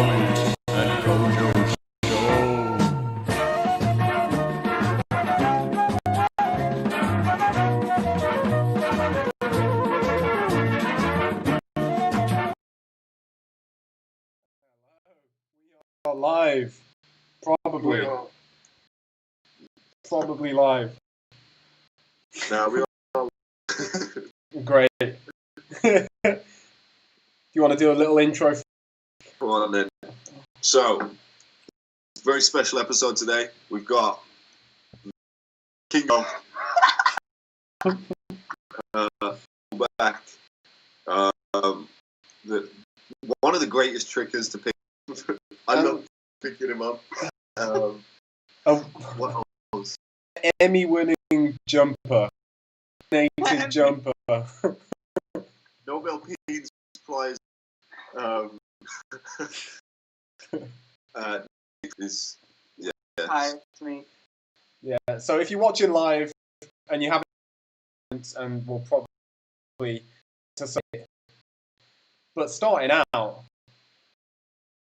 OMID KOJO show. We are live. Probably live. No, we are. Great. Do you want to do a little intro? Come on then. So, very special episode today. We've got King of back. One of the greatest trickers to pick. I love picking him up. What else? Emmy-winning jumper. Native jumper. Nobel Peace Prize. Is yes. Hi, it's me. Yeah. So if you're watching live and you haven't, and we'll probably to say it, but starting out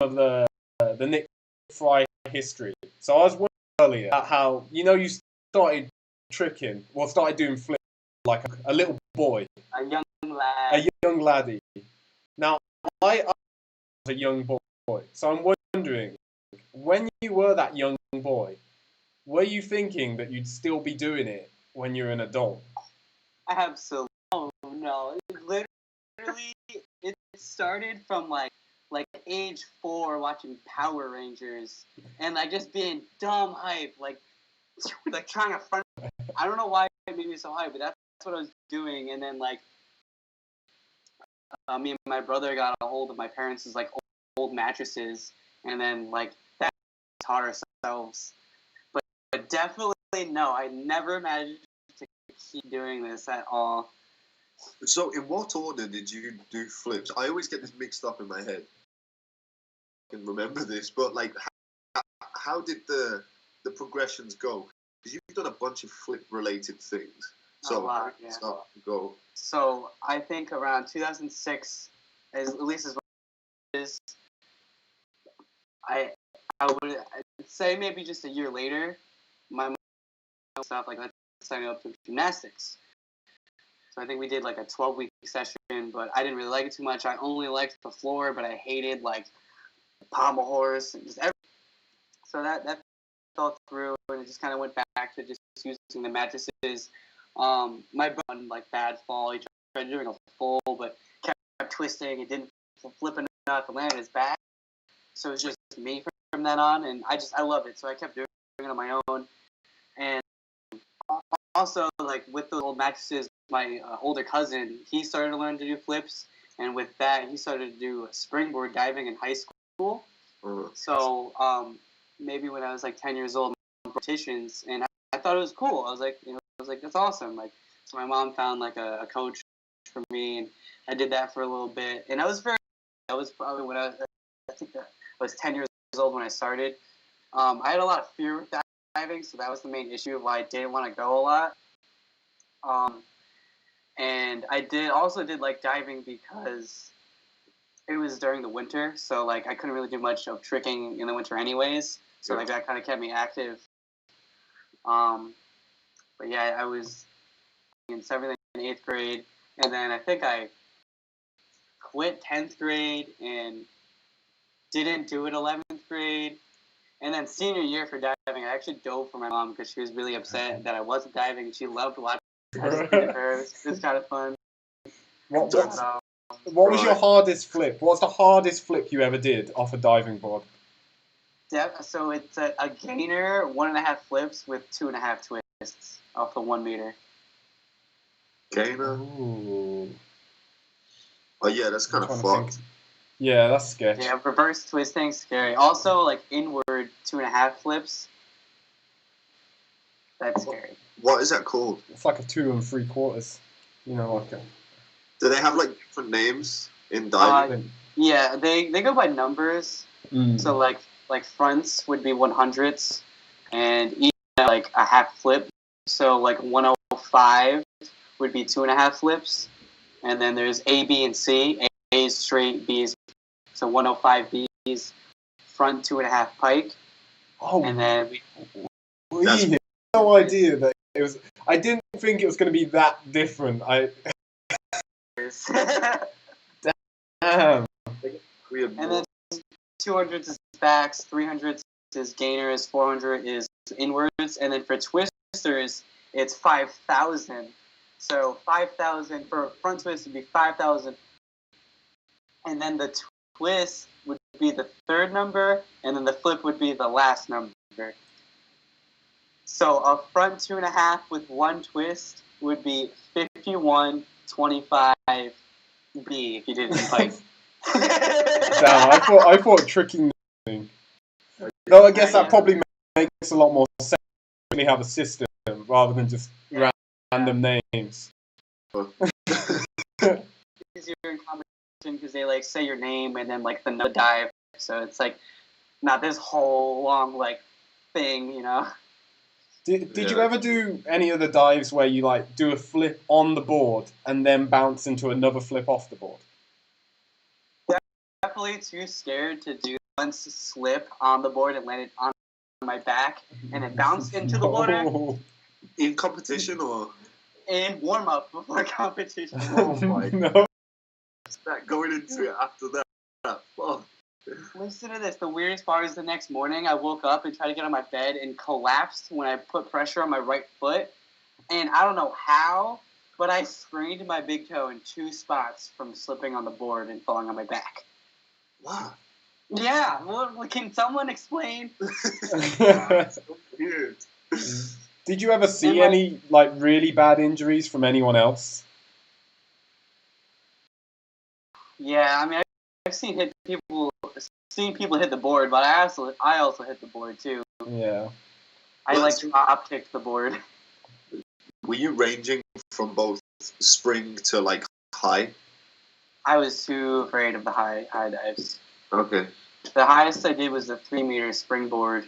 of the Nick Fry history. So I was wondering earlier about how you started tricking, well, started doing flips like a little boy, A young lad. a young laddie. Now I was a young boy, so I'm wondering, when you were that young boy, were you thinking that you'd still be doing it when you're an adult? Absolutely. Oh, no. Literally, it started from like age 4 watching Power Rangers and like just being dumb hype, like trying to front. I don't know why it made me so hype, but that's what I was doing. And then like me and my brother got a hold of my parents' like old mattresses, and then like that taught ourselves. But definitely no, I never imagined to keep doing this at all. So, in what order did you do flips? I always get this mixed up in my head. I can remember this, but like, how did the progressions go? Because you've done a bunch of flip-related things. So, A lot, yeah. Start to go. So I think around 2006, at least as it is, I would say maybe just a year later, my mom stuff like let's sign up for gymnastics. So I think we did like a 12-week session, but I didn't really like it too much. I only liked the floor, but I hated like pommel horse and just everything. So that fell through, and it just kind of went back to just using the mattresses. My brother like bad fall. He tried doing a full, but kept twisting. It didn't flip enough to land on his back. So it was just me from then on, and I loved it. So I kept doing it on my own. And also, like with the old mattresses, my older cousin, he started to learn to do flips, and with that, he started to do springboard diving in high school. So maybe when I was like 10 years old, competitions, and I thought it was cool. I was like, that's awesome. Like, so my mom found like a coach for me, and I did that for a little bit. And that was probably when I was 10 years old when I started. I had a lot of fear with diving, so that was the main issue of why I didn't want to go a lot. And I also did like diving because it was during the winter, so like I couldn't really do much of tricking in the winter anyways. So like that kind of kept me active. But yeah, I was in 7th and 8th grade, and then I think I quit 10th grade and didn't do it 11th grade. And then senior year for diving, I actually dove for my mom because she was really upset that I wasn't diving. She loved watching. I just did it for her. It was kind of fun. What was your hardest flip? What's the hardest flip you ever did off a diving board? So it's a gainer, 1.5 flips with 2.5 twists off the 1 meter. Gainer? Ooh. Oh yeah, that's kind of fucked. Yeah, that's scary. Yeah, reverse twisting, scary. Also, like inward 2.5 flips. That's scary. What is that called? It's like a 2 3/4. Do they have like different names in diving? Yeah, they go by numbers. So like fronts would be 100s, and each like a half flip. So like 105 would be 2.5 flips, and then there's A, B, and C. A is straight, B is so 105 B front 2.5 pike, Oh, and then we That's- had no idea that it was. I didn't think it was going to be that different. Damn. and then 200 is backs, 300 is gainers, 400 is inwards, and then for twisters, it's 5,000. So 5,000 for front twist would be 5,000, and then the twist would be the third number, and then the flip would be the last number. So a front 2.5 with one twist would be 51.25 B if you did it in pike. Damn, I thought tricking the thing. Though I guess that probably makes a lot more sense when you have a system rather than just random names. Easier in competition because they like say your name and then like the dive, so it's like not this whole long like thing, you know. Did you ever do any of the dives where you like do a flip on the board and then bounce into another flip off the board? Definitely too scared to do once slip on the board and land it on my back and then bounce into the water. In competition or In warm up before competition. Oh my No. that going into it after that? Fuck. Listen to this. The weirdest part is the next morning I woke up and tried to get on my bed and collapsed when I put pressure on my right foot. And I don't know how, but I sprained my big toe in 2 spots from slipping on the board and falling on my back. Wow. Yeah, well, can someone explain? That's so weird. Did you ever see any like really bad injuries from anyone else? Yeah, I mean, I've seen people hit the board, but I also hit the board too. Yeah. I like drop kicked the board. Were you ranging from both spring to like high? I was too afraid of the high dives. Okay. The highest I did was the 3-meter springboard.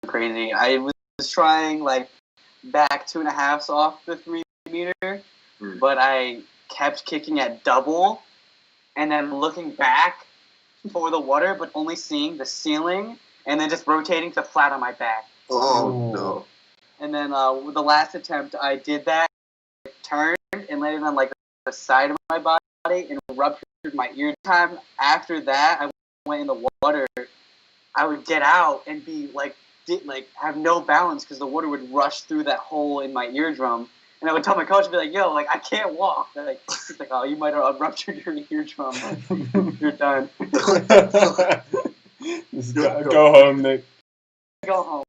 Crazy. I was trying like back 2.5s off the 3-meter, but I kept kicking at double, and then looking back for the water, but only seeing the ceiling, and then just rotating to flat on my back. Oh no. And then with the last attempt, I did that, turned, and landed on like the side of my body and ruptured my ear. Time after that, I went in the water. I would get out and be like have no balance because the water would rush through that hole in my eardrum. And I would tell my coach, be like, "Yo, like I can't walk." He's like, "Oh, you might have ruptured your eardrum. You're done." Just go home, Nick. Go home.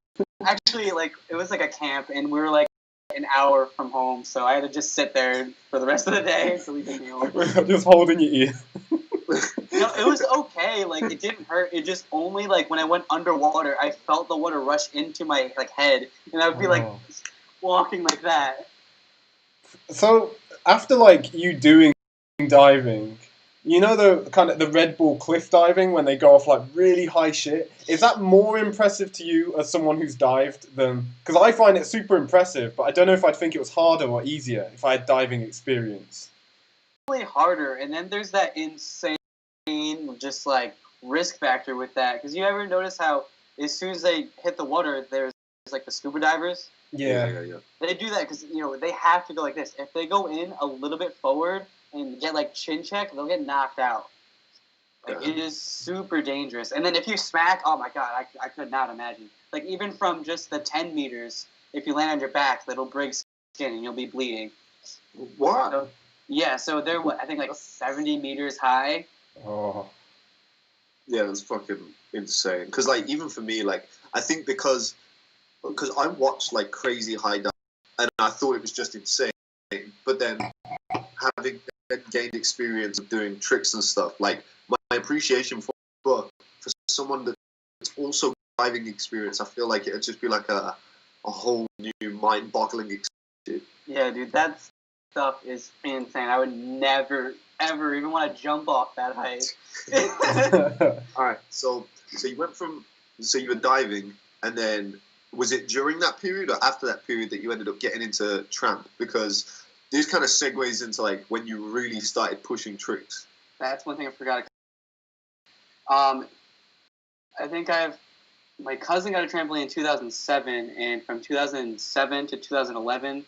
Actually, like it was like a camp, and we were like an hour from home, so I had to just sit there for the rest of the day until we took me home. Just holding your ear. No, it was okay. Like it didn't hurt. It just only like when I went underwater, I felt the water rush into my like head, and I would be like walking like that. So after like you doing diving, you know the kind of the Red Bull cliff diving when they go off like really high shit. Is that more impressive to you as someone who's dived than? Because I find it super impressive, but I don't know if I'd think it was harder or easier if I had diving experience. Really harder, and then there's that insane just like risk factor with that. Because you ever notice how as soon as they hit the water, there's like the scuba divers. Yeah. They do that because they have to go like this. If they go in a little bit forward and get like chin check, they'll get knocked out. Like it is super dangerous. And then if you smack, oh my god, I could not imagine. Like even from just the 10 meters, if you land on your back, that'll break skin and you'll be bleeding. What? So, yeah, so they're I think like 70 meters high. Oh. Yeah, that's fucking insane. Because like even for me, like I think because I watched like crazy high dive and I thought it was just insane. But then having gained experience of doing tricks and stuff, like my appreciation for someone that's also diving experience, I feel like it'd just be like a whole new mind-boggling experience. Yeah, dude, that stuff is insane. I would never, ever even want to jump off that height. All right, so you went from you were diving, and then was it during that period or after that period that you ended up getting into tramp? Because this kind of segues into like when you really started pushing tricks. That's one thing I forgot. I think my cousin got a trampoline in 2007, and from 2007 to 2011,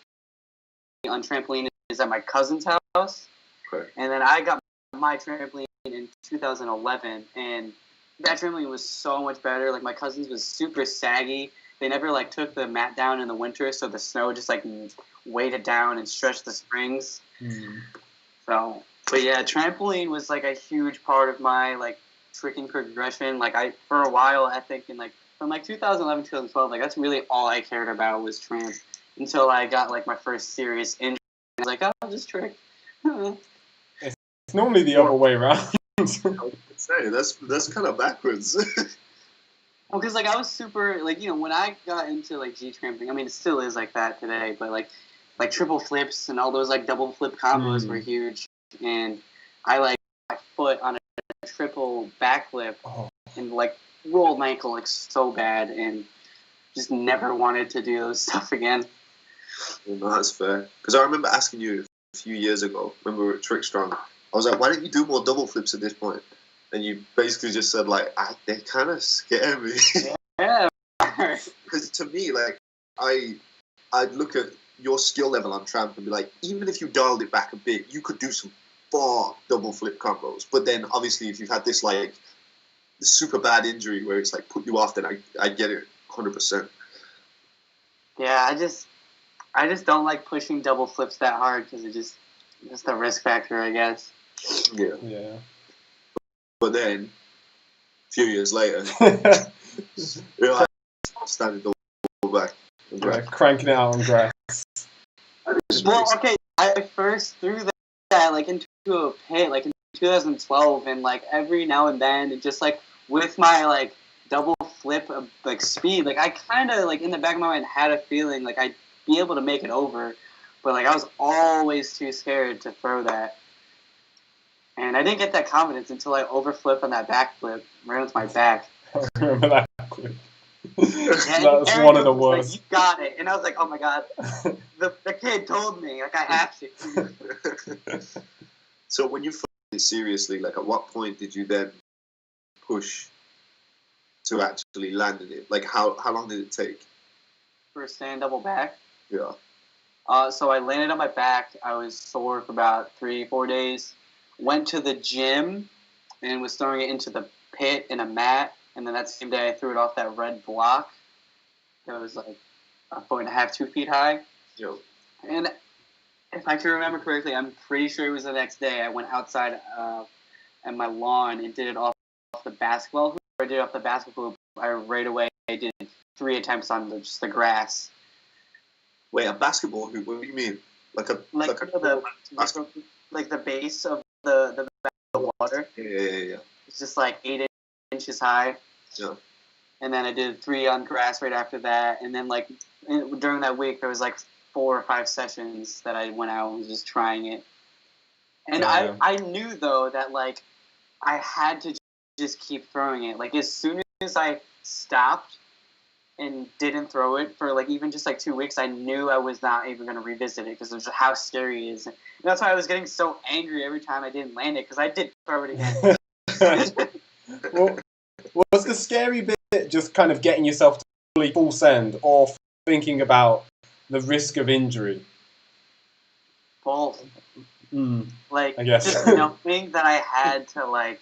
on trampoline is at my cousin's house. Okay. And then I got my trampoline in 2011, and that trampoline was so much better. Like, my cousin's was super saggy. They never, like, took the mat down in the winter, so the snow just, like, weighed it down and stretched the springs. So, but yeah, trampoline was, like, a huge part of my, like, tricking progression. Like, for a while, I think in, like, from, like, 2011, 2012, like, that's really all I cared about was tramp until I got, like, my first serious injury. I was like, oh, I'll just trick. It's normally the other way around. I was gonna say, that's kind of backwards. Well, because, like, I was super, like, you know, when I got into, like, G-tramping, I mean, it still is like that today, but, like triple flips and all those, like, double flip combos were huge, and I, like, my foot on a triple backflip and, like, rolled my ankle, like, so bad, and just never wanted to do those stuff again. No, that's fair. Because I remember asking you a few years ago, when we were at Trick Strong, I was like, why don't you do more double flips at this point? And you basically just said, like, they kind of scare me. Yeah. Because to me, like, I'd look at your skill level on tramp and be like, even if you dialed it back a bit, you could do some double flip combos. But then, obviously, if you've had this, like, super bad injury where it's, like, put you off, then I get it 100%. Yeah, I just don't like pushing double flips that hard because it's the risk factor, I guess. Yeah. But then, a few years later, you're like, standing double back. Yeah, cranking it out on grass. Well, okay, I first threw that like into a pit like in 2012, and like every now and then, it just like with my like double flip like speed, like I kind of like in the back of my mind had a feeling like I'd be able to make it over, but like I was always too scared to throw that. And I didn't get that confidence until I overflipped on that backflip right onto my back. I remember that clip. Yeah, That was one of the was worst. like, you got it. And I was like, oh my god. The kid told me, like, I have to. So when you flipped it seriously, like, at what point did you then push to actually land in it? Like, how long did it take? For a stand double back? Yeah. So I landed on my back. I was sore for about 3-4 days. Went to the gym and was throwing it into the pit in a mat. And then that same day, I threw it off that red block. It was like 1.5 2 feet high. Yo. And if I can remember correctly, I'm pretty sure it was the next day. I went outside at my lawn and did it off the basketball hoop. I did it off the basketball hoop. Right away I did 3 attempts on just the grass. Wait, a basketball hoop? What do you mean? Like the base of the water. Yeah. It's just like 8 inches high. Yeah. And then I did 3 on grass right after that. And then like during that week, there was like 4 or 5 sessions that I went out and was just trying it. And I knew though that like I had to just keep throwing it. Like as soon as I stopped and didn't throw it for like even just like 2 weeks, I knew I was not even going to revisit it because of how scary it is. And that's why I was getting so angry every time I didn't land it because I did throw it again. Well, was the scary bit just kind of getting yourself to fully full send or thinking about the risk of injury? Both. Like, I guess. just knowing that I had to like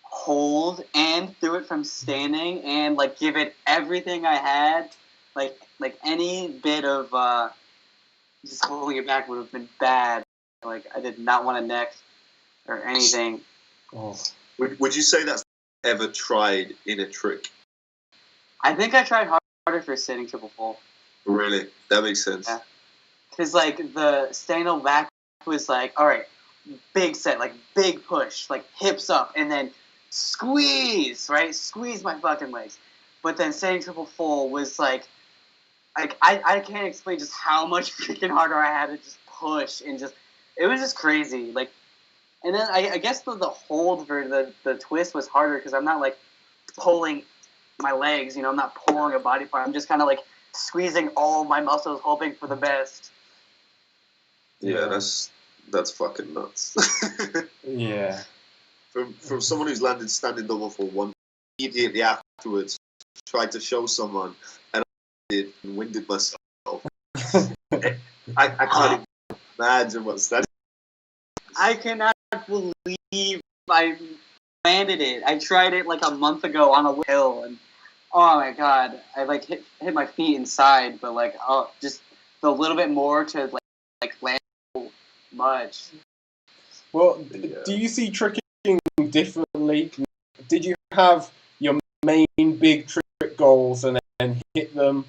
hold and do it from standing and like give it everything I had, like any bit of just holding it back would have been bad. Like I did not want a neck or anything. Oh. Would you say that's ever tried in a trick? I think I tried harder for standing triple full. Really? That makes sense. Yeah. Because like the standing back was like, all right, big set, like big push, like hips up, and then squeeze, right? Squeeze my fucking legs. But then standing triple full was like I can't explain just how much freaking harder I had to just push and just it was just crazy. Like, and then I guess the hold for the twist was harder because I'm not like pulling my legs, I'm not pulling a body part. I'm just kind of like squeezing all my muscles, hoping for the best. Yeah, that's fucking nuts. Yeah. from someone who's landed standing double for one, immediately afterwards tried to show someone, and I did and winded myself. I can't imagine what's that. I cannot believe I landed it. I tried it like a month ago on a hill, and oh my god, I like hit my feet inside, but like just a little bit more to like land so much. Well, Yeah. do you see tricking differently? Did you have your main big trick goals and then hit them?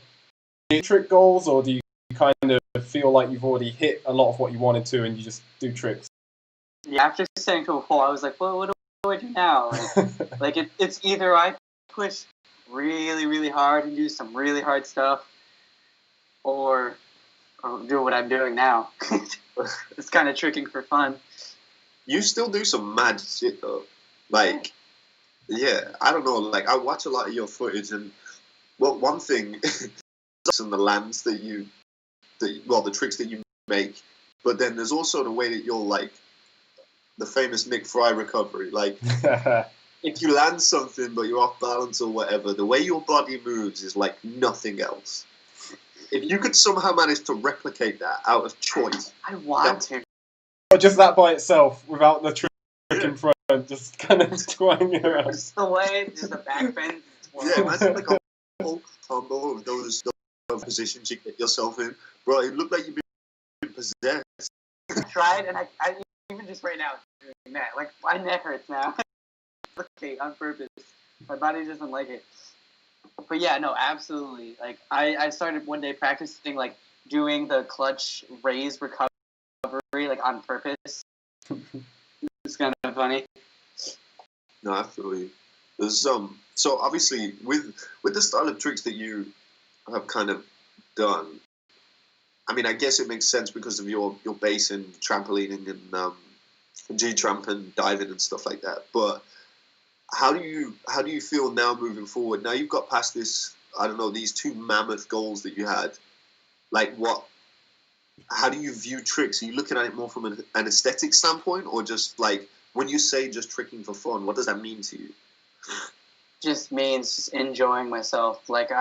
Trick goals, or do you kind of feel like you've already hit a lot of what you wanted to and you just do tricks? Yeah, after setting to a hole, I was like, well, what do I do now? Like it's either I push really, really hard and do some really hard stuff, or do what I'm doing now. It's kind of tricking for fun. You still do some mad shit though. Like, yeah, I don't know. Like, I watch a lot of your footage, and well, one thing, and the lands that the tricks that you make, but then there's also the way that you're like the famous Nick Fry recovery. Like, if you land something but you're off balance or whatever, the way your body moves is like nothing else. If you could somehow manage to replicate that out of choice, I want to. Or just that by itself, without the trick in front, just kind of twanging around. Just the way, just the back bend. yeah, imagine like a whole combo of those positions you get yourself in, bro. It looked like you've been possessed. I tried, and I even just right now doing that. Like my neck hurts now. Okay, on purpose. My body doesn't like it. But yeah, no, absolutely. Like I started one day practicing like doing the clutch raise recovery like on purpose. It's kind of funny. No, I feel you. There's so obviously with the style of tricks that you have kind of done, I mean, I guess it makes sense because of your base in trampolining and G-tramp and diving and stuff like that. But how do you feel now moving forward? Now you've got past this, I don't know, these two mammoth goals that you had. Like how do you view tricks? Are you looking at it more from an aesthetic standpoint, or just like when you say just tricking for fun, what does that mean to you? Just means just enjoying myself. Like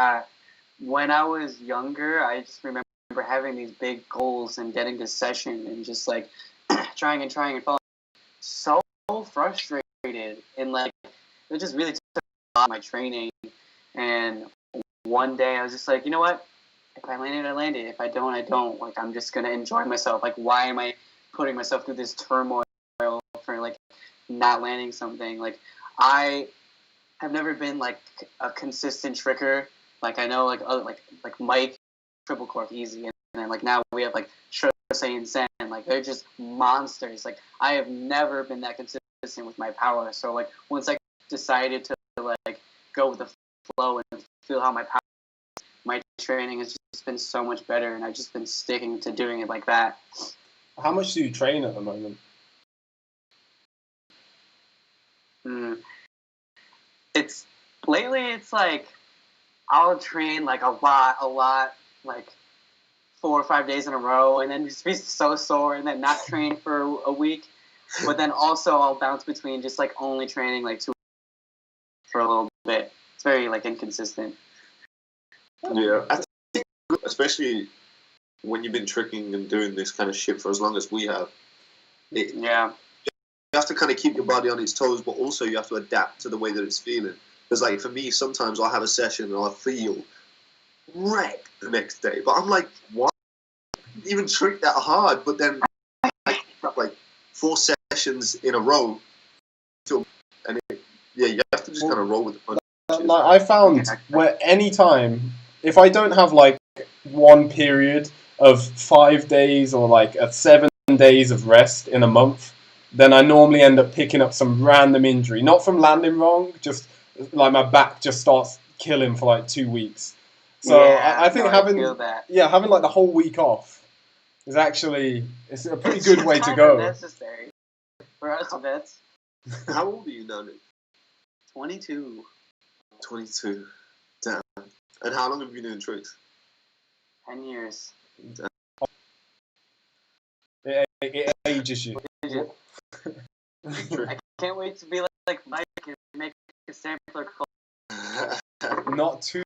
when I was younger, I just remember having these big goals and getting to session and just like trying and falling. So frustrated, and like it just really took a lot of my training. And one day I was just like, you know what? If I land it, I land it. If I don't, I don't. Like I'm just gonna enjoy myself. Like why am I putting myself through this turmoil for like not landing something? Like I have never been like a consistent tricker. Like I know like Mike triple cork easy, and then like now we have like Shosei and Sen. Like they're just monsters. Like I have never been that consistent with my power. So like once I decided to like go with the flow and feel how my training has just been so much better, and I've just been sticking to doing it like that. How much do you train at the moment? It's like I'll train like a lot, like 4 or 5 days in a row, and then just be so sore, and then not train for a week. But then also I'll bounce between just like only training like 2 for a little bit. It's very like inconsistent. Yeah, I think especially when you've been tricking and doing this kind of shit for as long as we have. Yeah. You have to kind of keep your body on its toes, but also you have to adapt to the way that it's feeling. Because like for me, sometimes I'll have a session and I'll feel wrecked the next day, but I'm like, why even trick that hard? But then like 4 sessions in a row, and you have to just kind of roll with the punches. Like I found where any time, if I don't have like one period of 5 days or like 7 days of rest in a month, then I normally end up picking up some random injury. Not from landing wrong, just like my back just starts killing for like 2 weeks. So yeah, I think having like the whole week off is actually it's a pretty good way to go. Necessary for us vets. How old are you now, Nick? 22. 22. Damn. And how long have you been doing tricks? 10 years. It ages you. I can't wait to be like Mike and make a sampler called. Not too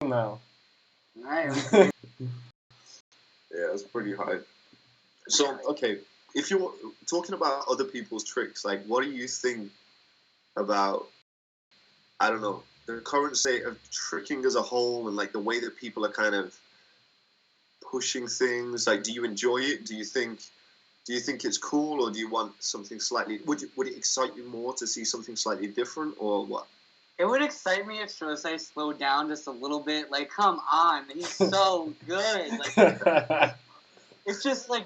now. Alright. Yeah, that's pretty high. So, okay, if you're talking about other people's tricks, like, what do you think about, I don't know, the current state of tricking as a whole and, like, the way that people are kind of pushing things? Like, do you enjoy it? Do you think it's cool, or do you want something slightly, would it excite you more to see something slightly different, or what? It would excite me if Shosei slowed down just a little bit. Like, come on, he's so good. Like, it's just like,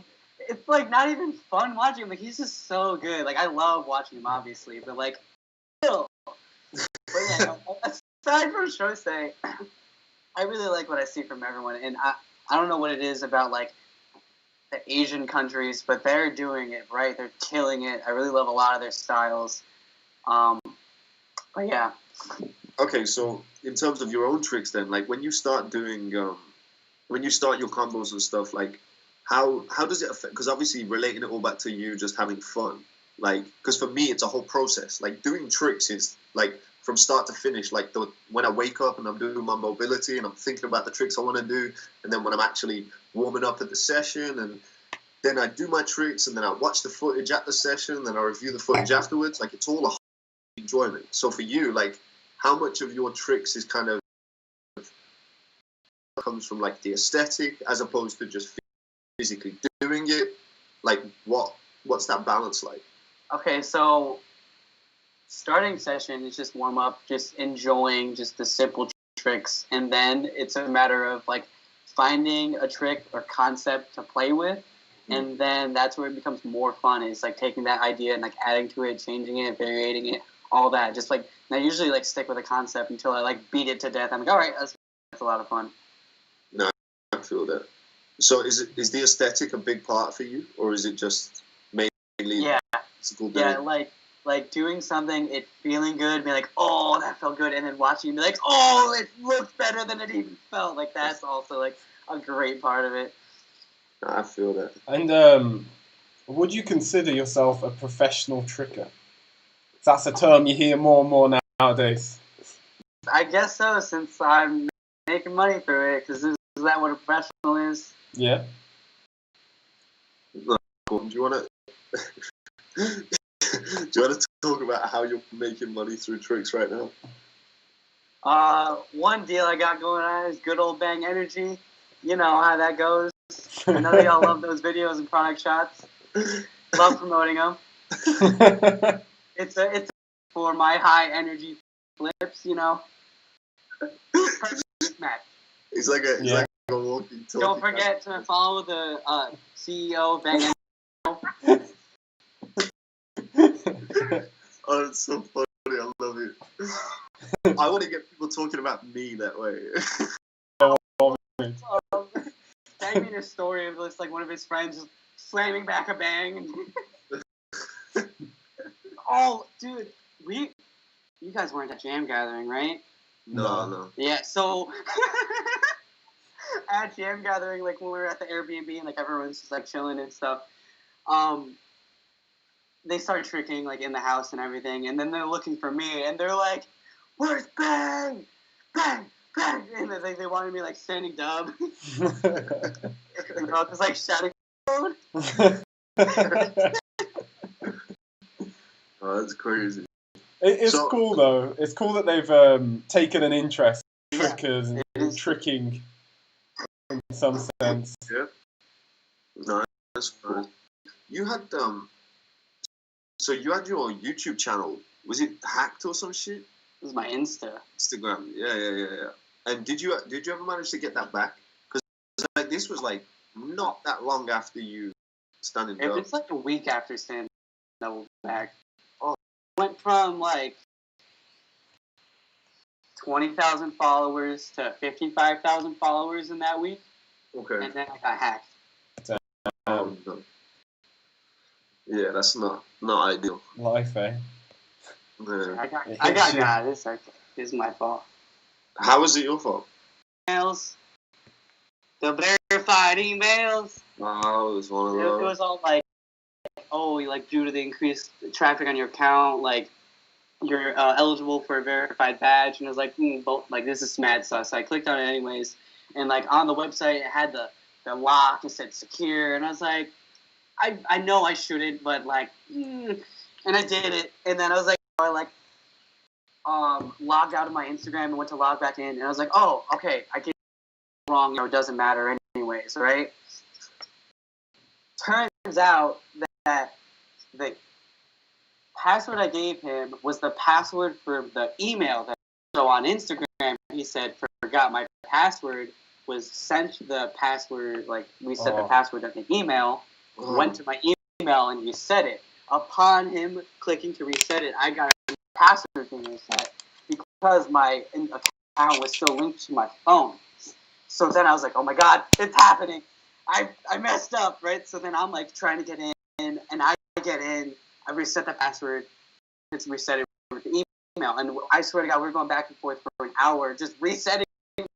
it's like not even fun watching him. Like, he's just so good. Like, I love watching him, obviously, but like, still. But yeah, no, aside from Shosei, I really like what I see from everyone, and I don't know what it is about like the Asian countries, but they're doing it right. They're killing it. I really love a lot of their styles. But yeah. Okay, so in terms of your own tricks, then, like when you start doing, when you start your combos and stuff, like how does it affect? Because obviously relating it all back to you just having fun, like because for me it's a whole process. Like doing tricks is like from start to finish. Like when I wake up and I'm doing my mobility and I'm thinking about the tricks I want to do, and then when I'm actually warming up at the session, and then I do my tricks, and then I watch the footage at the session, and then I review the footage afterwards. Like it's all a enjoyment. So for you, like how much of your tricks is kind of comes from like the aesthetic as opposed to just physically doing it? Like what's that balance like? Okay, so starting session is just warm up, just enjoying just the simple tricks, and then it's a matter of like finding a trick or concept to play with, and then that's where it becomes more fun. It's like taking that idea and like adding to it, changing it, variating it, all that. Just like, and I usually like stick with a concept until I like beat it to death. I'm like, all right, that's a lot of fun. No, I feel that. So is the aesthetic a big part for you, or is it just mainly physical? Yeah, like doing something, it feeling good, being like, oh, that felt good, and then watching it be like, oh, it looks better than it even felt. Like that's also like a great part of it. I feel that. And would you consider yourself a professional tricker? That's a term you hear more and more nowadays. I guess so, since I'm making money through it, because is that what a professional is? Yeah. Do you want to talk about how you're making money through tricks right now? One deal I got going on is good old Bang Energy. You know how that goes. I know y'all love those videos and product shots. Love promoting them. It's for my high energy flips, you know. Match. He's like a walking talking. Don't forget to follow the CEO of Bang. Oh, it's so funny. I love it. I want to get people talking about me that way. Tag me in a story of this, like one of his friends just slamming back a bang. Oh, dude, you guys weren't at Jam Gathering, right? No. Yeah, so at Jam Gathering, like when we were at the Airbnb and like everyone's just like chilling and stuff, they started tricking like in the house and everything, and then they're looking for me and they're like, "Where's Bang? Bang! Bang!" And they wanted me like standing dub. Just like shouting. Oh, that's crazy. It's cool though. It's cool that they've taken an interest in trickers and tricking in some sense. Yeah. No, that's fine. You had so you had your YouTube channel. Was it hacked or some shit? This is my Instagram. Yeah. And did you ever manage to get that back? Because like this was like not that long after you standing up. It's like a week after standing double back. Oh, went from like 20,000 followers to 55,000 followers in that week. Okay. And then I got hacked. No. Yeah, that's not ideal. Life, eh? Yeah. I got this. This is my fault. How was it your fault? Emails. The verified emails. Oh, it was one of those. It was all like oh, like due to the increased traffic on your account, like you're eligible for a verified badge, and I was like, like this is mad sus. So I clicked on it anyways, and like on the website it had the lock, it said secure, and I was like, I know I shouldn't, but like, and I did it, and then I was like, logged out of my Instagram and went to log back in, and I was like, oh, okay, I get it wrong, it doesn't matter anyways, right? Turns out that the password I gave him was the password for the email. So on Instagram, he said, forgot my password, was sent the password, like reset the password of the email, went to my email and reset it. Upon him clicking to reset it, I got a password being reset because my account was still linked to my phone. So then I was like, oh my God, it's happening. I messed up, right? So then I'm like trying to get in, and I get in, I reset the password, it's reset it with the email, and I swear to God, we were going back and forth for an hour, just resetting, and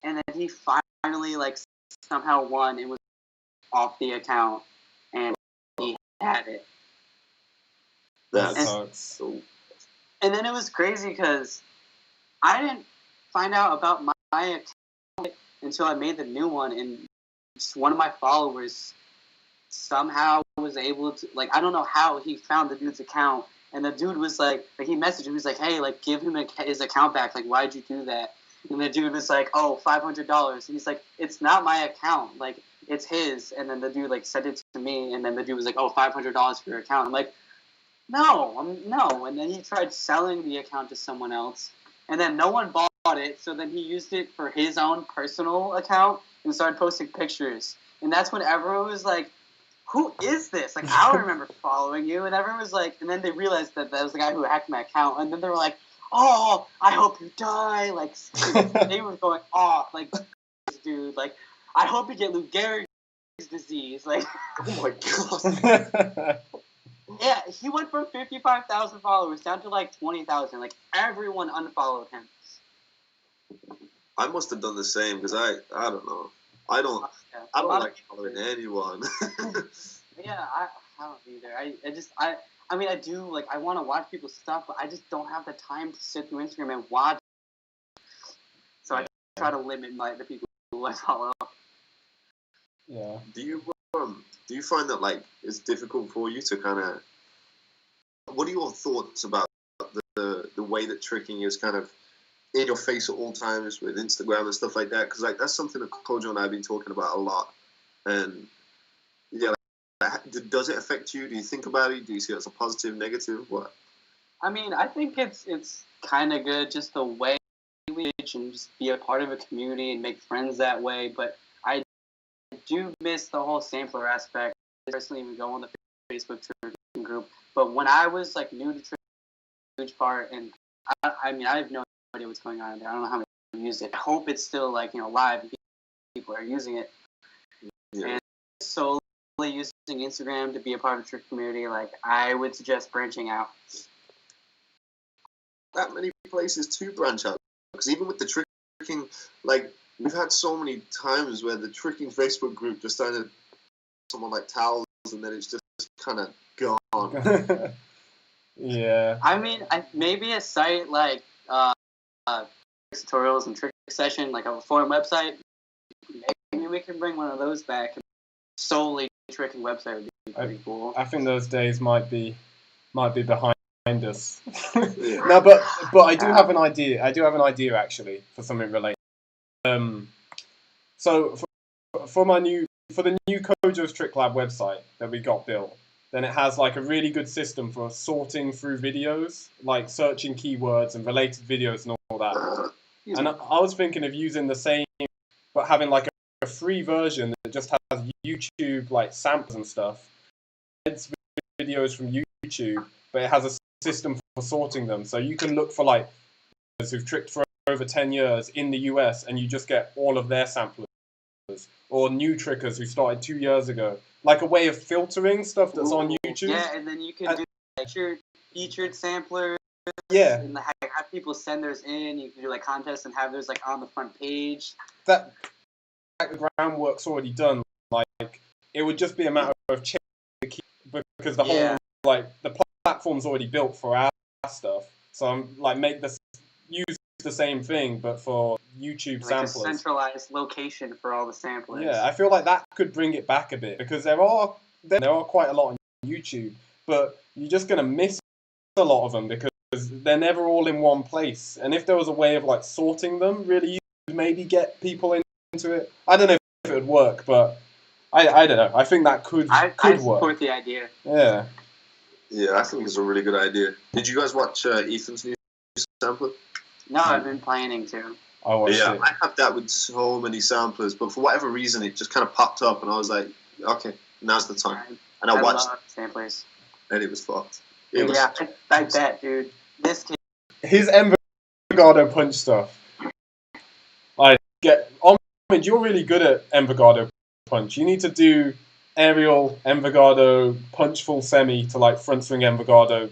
then he finally like somehow won and was off the account, and he had it. That sucks. And then it was crazy because I didn't find out about my account until I made the new one, and just one of my followers somehow was able to, like, I don't know how he found the dude's account, and the dude was like he messaged him, he was like, hey, like, give him his account back, like, why'd you do that? And the dude was like, oh, $500, and he's like, it's not my account, like, it's his. And then the dude like sent it to me, and then the dude was like, oh, $500 for your account. I'm like, no. And then he tried selling the account to someone else, and then no one bought it, so then he used it for his own personal account and started posting pictures. And that's when everyone was like, who is this? Like, I don't remember following you. And everyone was like, and then they realized that was the guy who hacked my account. And then they were like, oh, I hope you die. Like, they were going off. Like, dude, like, I hope you get Lou Gehrig's disease. Like, oh my God. Yeah, he went from 55,000 followers down to like 20,000. Like, everyone unfollowed him. I must have done the same because I don't know. I don't like following anyone. Yeah, I don't either. I mean, I do, like, I want to watch people's stuff, but I just don't have the time to sit through Instagram and watch. So I try to limit the people who I follow. Yeah. Do you find that, like, it's difficult for you to kind of? What are your thoughts about the way that tricking is kind of in your face at all times with Instagram and stuff like that? Because, like, that's something that Kojo and I have been talking about a lot. And yeah, like, does it affect you? Do you think about it? Do you see it as a positive, negative? What? I mean, I think it's kind of good, just the way we and just be a part of a community and make friends that way. But I do miss the whole sampler aspect. Personally, we go on the Facebook tricking group. But when I was like new to tricking, huge part, and I mean, I have no idea what's going on in there. I don't know how many people use it. I hope it's still like, live and people are using it. Yeah. And solely using Instagram to be a part of the trick community, like, I would suggest branching out. That many places to branch out, because even with the tricking, like, we've had so many times where the tricking Facebook group just started someone like towels, and then it's just kind of gone. Yeah. I mean, maybe a site like tutorials and trick session, like a forum website. Maybe we can bring one of those back. Solely tricking website would be pretty cool. I think those days might be behind us. No, but I do have an idea. I do have an idea actually for something related. So for the new Kojo's Trick Lab website that we got built, then it has like a really good system for sorting through videos, like searching keywords and related videos and all that. And I was thinking of using the same, but having like a free version that just has YouTube like samples and stuff. It's videos from YouTube, but it has a system for sorting them. So you can look for like who've tricked for over 10 years in the US, and you just get all of their samplers, or new trickers who started 2 years ago. Like a way of filtering stuff that's on YouTube. Yeah, and then you can do like featured samplers. Yeah. And have people send theirs in. You can do like contests and have theirs like on the front page. That the groundwork's already done. Like, it would just be a matter of checking because the whole the platform's already built for our stuff. So I'm like use the same thing, but for YouTube samplers. A centralized location for all the samplers. Yeah, I feel like that could bring it back a bit because there are quite a lot on YouTube, but you're just gonna miss a lot of them because they're never all in one place. And if there was a way of like sorting them, really, you could maybe get people into it. I don't know if it would work, but I don't know. I think that could I work. support the idea. Yeah. Yeah, I think it's a really good idea. Did you guys watch Ethan's new sampler? No, I've been planning to. I watched it. I have that with so many samplers, but for whatever reason, it just kind of popped up, and I was like, okay, now's the time. And I watched love samplers. and it was fucked. I bet, dude. This kid. His Envigado punch stuff. Omid, you're really good at Envigado punch. You need to do aerial Envigado punch full semi to like front swing Envigado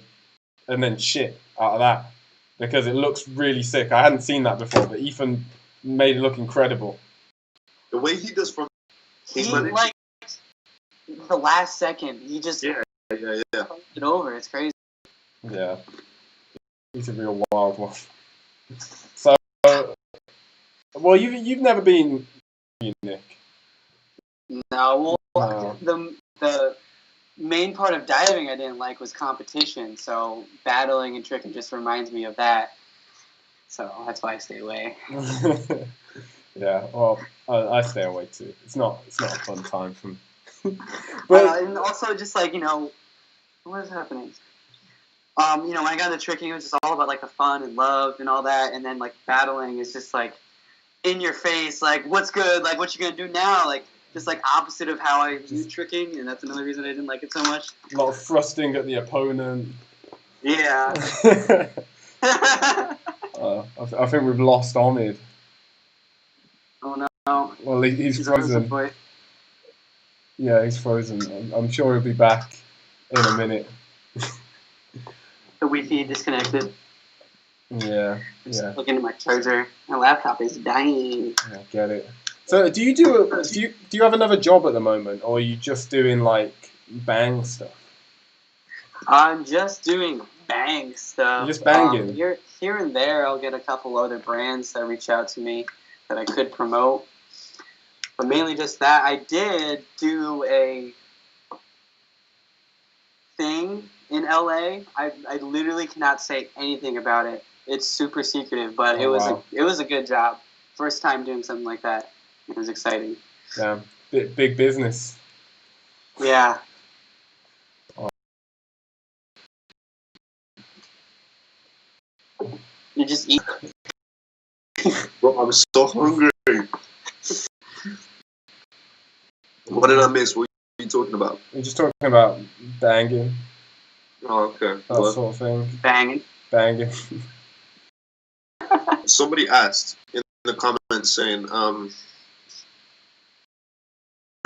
and then shit out of that because it looks really sick. I hadn't seen that before, but Ethan made it look incredible. The way he does from like the last second, he just yeah. it over. It's crazy. Yeah, he's a real wild one. So, well, you've never been, Nick. No, the main part of diving I didn't like was competition. So battling and tricking just reminds me of that. So that's why I stay away. Yeah, well, I stay away too. It's not a fun time for me. But and also just like what is happening? When I got into tricking, it was just all about like the fun and love and all that, and then like battling is just like in your face, like what's good, like what you gonna do now, like just like opposite of how I view tricking, and that's another reason I didn't like it so much. A lot of thrusting at the opponent. Yeah. I think we've lost Omid. Oh no. Well, he's frozen. Yeah, he's frozen. I'm sure he'll be back in a minute. The Wi-Fi disconnected. Yeah. Looking at my charger. My laptop is dying. I get it. So, do you have another job at the moment, or are you just doing like bang stuff? I'm just doing bang stuff. You're just banging. Here and there, I'll get a couple other brands that reach out to me that I could promote, but mainly just that. I did do a thing in LA. I literally cannot say anything about it. It's super secretive, but it was a good job. First time doing something like that. It was exciting. Yeah, big business. Yeah. Oh. You just eat. Bro, I'm so hungry. What did I miss? What are you talking about? We're just talking about banging. Oh, okay. That sort of thing. Banging. Somebody asked in the comments saying,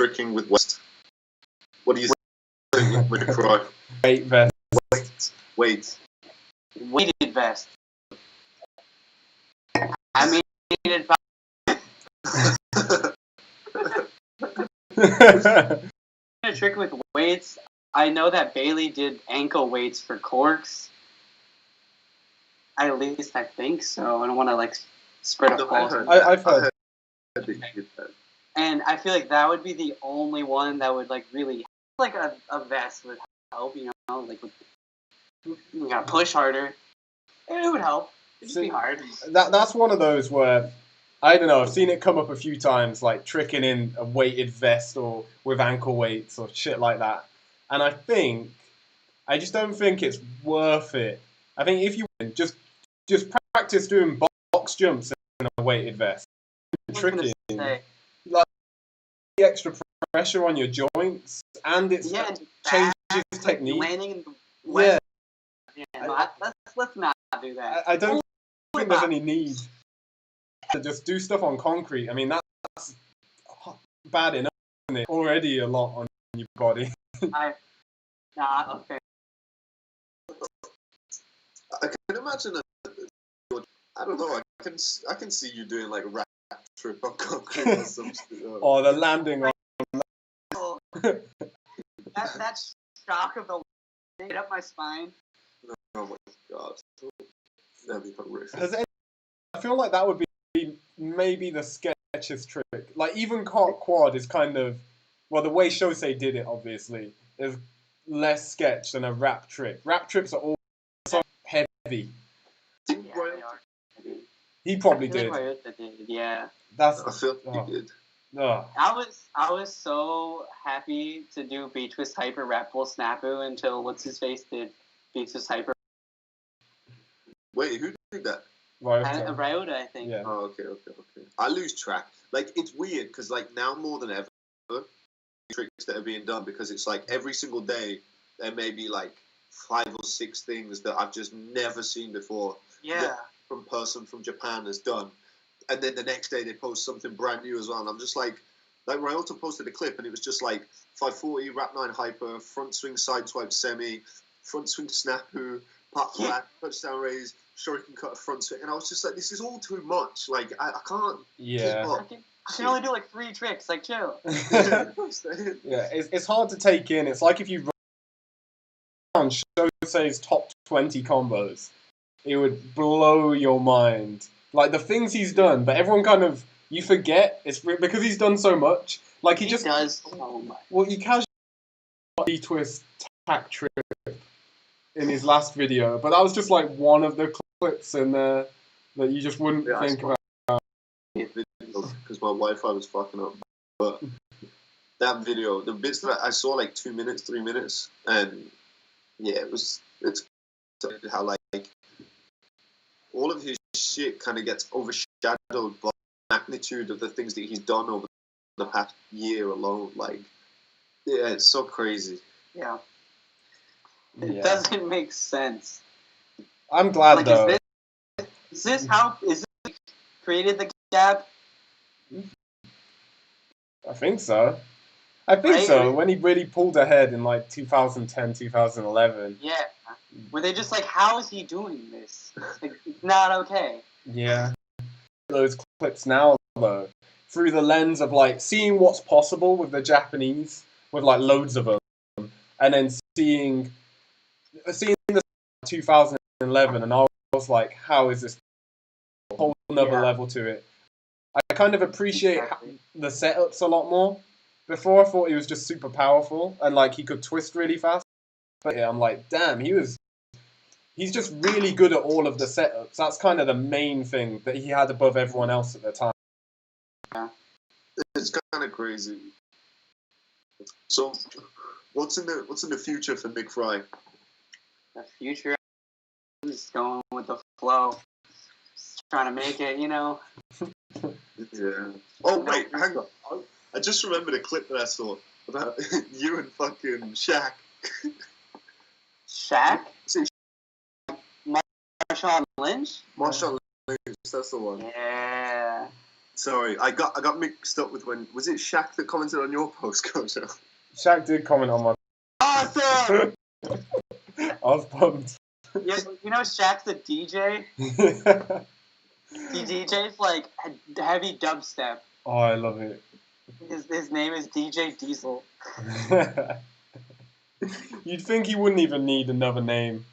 tricking with West. What do you think when you cry? Weight vest. Wait. Weighted vest. I mean, a trick with weights. I know that Bailey did ankle weights for corks. At least I think so. I don't want to like spread a false. I've heard. And I feel like that would be the only one that would like really like a vest would help. Like you gotta push harder. It would help. It'd be hard. That's one of those where I don't know. I've seen it come up a few times, like tricking in a weighted vest or with ankle weights or shit like that. And I just don't think it's worth it. I think if you just practice doing box jumps in a weighted vest, tricking, like the extra pressure on your joints, and it changes technique. Landing in the let's not do that. I don't think there's any need to just do stuff on concrete. I mean, that's bad enough, isn't it? Already a lot on your body. Okay. I can imagine I don't know. I can see you doing like a rap trip on concrete or some shit. Or the landing on. That's shock of the hit up my spine. Oh my god. That'd be horrific. I feel like that would be maybe the sketchiest trick. Like, even quad is kind of, well, the way Shosei did it, obviously, is less sketch than a rap trick. Rap tricks are all so heavy. He probably did. Yeah. I feel he did. Oh. I was so happy to do Beat Twist Hyper Rap Bull Snapu until what's his face did Beat Twist Hyper. Wait, who did that? Ryota, I think. Yeah. Oh, okay. I lose track. Like, it's weird because, like, now more than ever, tricks that are being done, because it's like every single day there may be like 5 or 6 things that I've just never seen before. Yeah. From person from Japan has done, and then the next day they post something brand new as well. And I'm just like Ryota posted a clip, and it was just like 540 Rap 9 Hyper, front swing side swipe semi, front swing snapu, part flat, touchdown raise, shuriken cut, front swing, and I was just like, this is all too much. Like, I can't keep up. I can only do like 3 tricks. Like, chill. Yeah, it's hard to take in. It's like if you run Shosei's top 20 combos, it would blow your mind. Like, the things he's done, but everyone kind of, you forget, it's because he's done so much. Like, he just does so much. Well, he casually B-twist tack trip in his last video, but that was just like one of the clips in there that you just wouldn't think about. Because my Wi-Fi was fucking up, but that video, the bits that I saw, like 2 minutes, 3 minutes, and yeah, it's how like all of his shit kind of gets overshadowed by the magnitude of the things that he's done over the past year alone. Like, yeah, it's so crazy. Yeah. It doesn't make sense. I'm glad, like, though. Is this created the gap? I think so. When he really pulled ahead in like 2010, 2011. Yeah. Were they just like, how is he doing this? Like, it's not okay. Yeah. Those clips now, though, through the lens of like seeing what's possible with the Japanese, with like loads of them, and then seeing the 2011, and I was like, how is this a whole another level to it? I kind of appreciate the setups a lot more. Before, I thought he was just super powerful and like he could twist really fast. But yeah, I'm like, damn, he's just really good at all of the setups. That's kind of the main thing that he had above everyone else at the time. Yeah. It's kind of crazy. So, what's in the future for Nick Fry? The future is going with the flow. Just trying to make it, you know. Yeah. Oh wait, hang on. I just remembered a clip that I saw about you and fucking Shaq. Shaq? Marshawn Lynch? Marshawn Lynch, that's the one. Yeah. Sorry, I got mixed up with when, was it Shaq that commented on your post, Kojo? Shaq did comment on my... Awesome! I was pumped. Yeah, you know Shaq's a DJ? He DJs like heavy dubstep. Oh, I love it. His name is DJ Diesel. You'd think he wouldn't even need another name.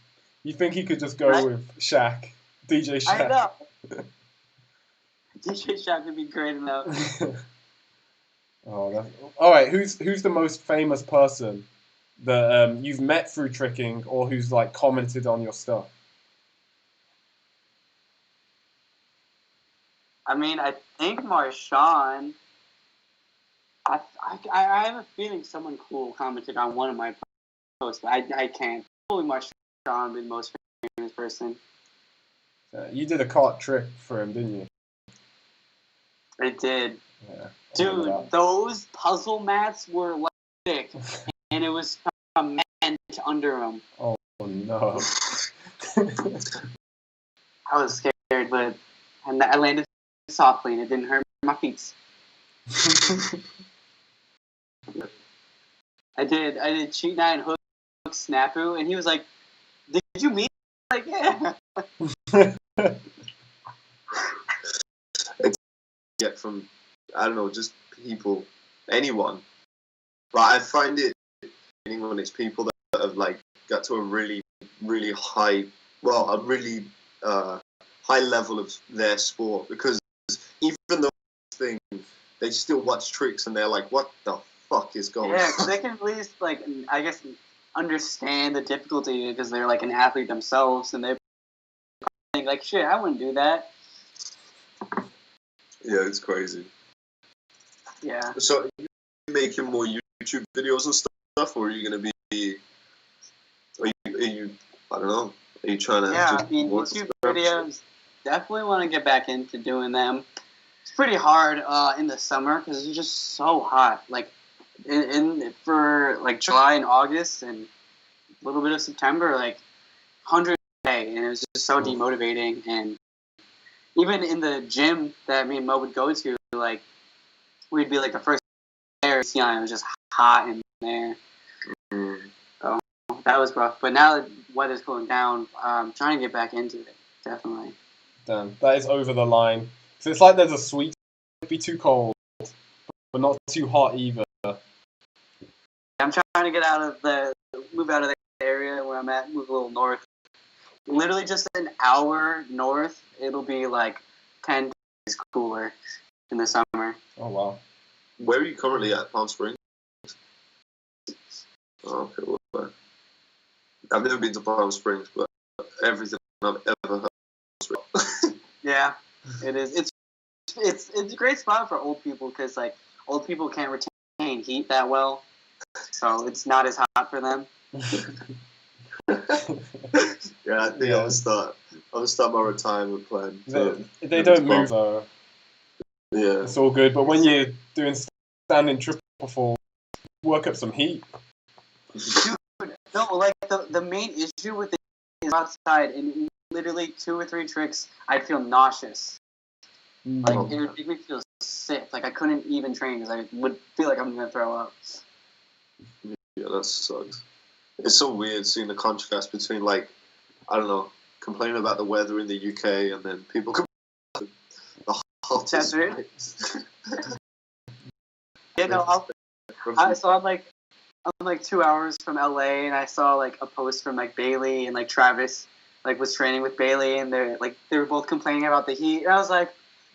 You'd think he could just go with Shaq. DJ Shaq. I know. DJ Shaq would be great enough. Alright, who's the most famous person that you've met through tricking, or who's like commented on your stuff? I mean, I think Marshawn. I have a feeling someone cool commented on one of my posts, but I can't. Probably Marshawn be the most famous person. You did a cart trick for him, didn't you? I did. Yeah, dude, those puzzle mats were like thick, and it was cement under them. Oh no! I was scared, but I landed softly, and it didn't hurt my feet. I did cheat 9 hook snafu, and he was like, "Did you mean?" Like, yeah. Get from, I don't know, just people, anyone. But I find it when it's people that like get to a really, really high, well, a really high level of their sport, because even though thing, they still watch tricks and they're like, what the fuck is going Yeah, on? because they can at least, like, I guess, understand the difficulty because they're like an athlete themselves, and they think like, shit, I wouldn't do that. Yeah, it's crazy. Yeah. So, are you making more YouTube videos and stuff, or are you gonna be? Are you I don't know. Are you trying to? Yeah, just I mean, work YouTube stuff? videos, definitely want to get back into doing them. It's pretty hard in the summer because it's just so hot. Like, for like July and August and a little bit of September, like 100 a day, and it was just so demotivating. And even in the gym that me and Mo would go to, like, we'd be like the first there, you know, it was just hot in there. So that was rough. But now that weather's cooling down, I'm trying to get back into it. Definitely. Damn, that is over the line. So it's like there's a sweet, be too cold, but not too hot either. I'm trying to move out of the area where I'm at, move a little north. Literally just an hour north, it'll be like 10 degrees cooler in the summer. Oh wow. Where are you currently at? Palm Springs? Oh, okay, well, I've never been to Palm Springs, but everything I've ever heard. Yeah, it is. It's a great spot for old people because like old people can't retain heat that well, so it's not as hot for them. Yeah, I think I'm gonna start my retirement plan. They don't move though. Yeah, it's all good. But when you're doing standing triple fall, work up some heat. Dude, no, like the main issue with it is outside, and literally 2 or 3 tricks, I'd feel nauseous. Like it would make me feel sick. Like I couldn't even train because I would feel like I'm gonna throw up. Yeah, that sucks. It's so weird seeing the contrast between, like, I don't know, complaining about the weather in the UK and then people complaining about the hottest place. Yeah, no, I saw I'm like 2 hours from LA, and I saw like a post from like Bailey and like Travis, like was training with Bailey, and they were both complaining about the heat. And I was like,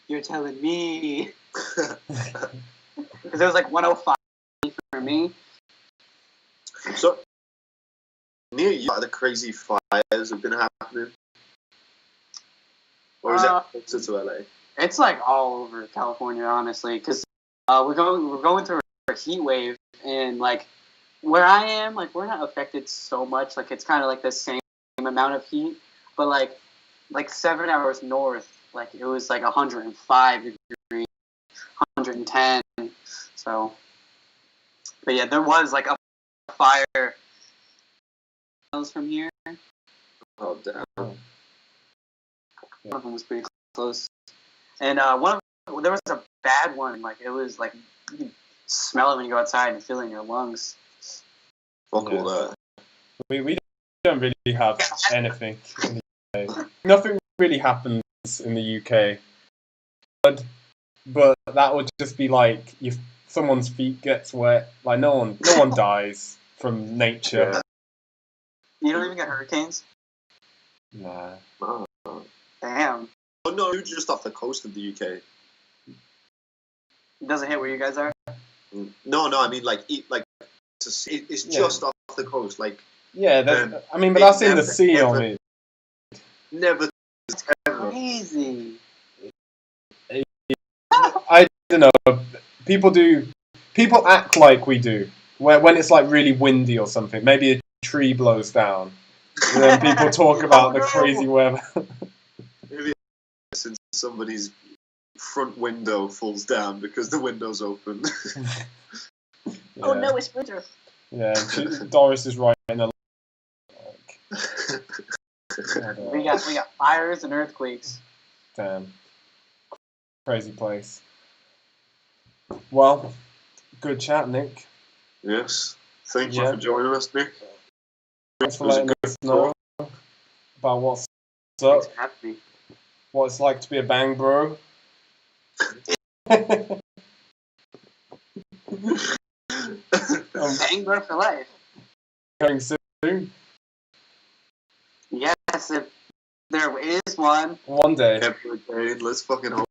you're telling me, because it was like 105 for me. So near you, the crazy fires have been happening, or is that closer to LA? It's like all over California, honestly, because we're going through a heat wave, and like where I am, like we're not affected so much. Like it's kind of like the same amount of heat, but like 7 hours north, like it was like 105 degrees, 110. So, but yeah, there was like a fire miles from here. Oh damn! One of them was pretty close, and there was a bad one. Like it was like you can smell it when you go outside and feel it in your lungs. Fuck all that. We don't really have anything in the UK. Nothing really happens in the UK. But that would just be like if someone's feet gets wet. Like no one dies from nature. Yeah. You don't even get hurricanes? Nah. Oh. Damn. Oh no, you're just off the coast of the UK. It doesn't hit where you guys are? No, I mean it's just off the coast, like. Yeah, I mean, but that's in the sea ever, on it. Never, ever. Crazy. I don't know. People act like we do. When it's like really windy or something, maybe a tree blows down, and then people talk about the crazy weather. Maybe since somebody's front window falls down because the window's open. Yeah. Oh no, it's winter. Yeah, Doris is right in the. We got fires and earthquakes. Damn. Crazy place. Well, good chat, Nick. Yes. Thank you for joining us, Nick. Thanks for letting us know about what's up, what it's like to be a bang bro. Bang bro for life. Going soon. soon? Yes, if there is one. One day. Let's fucking hope.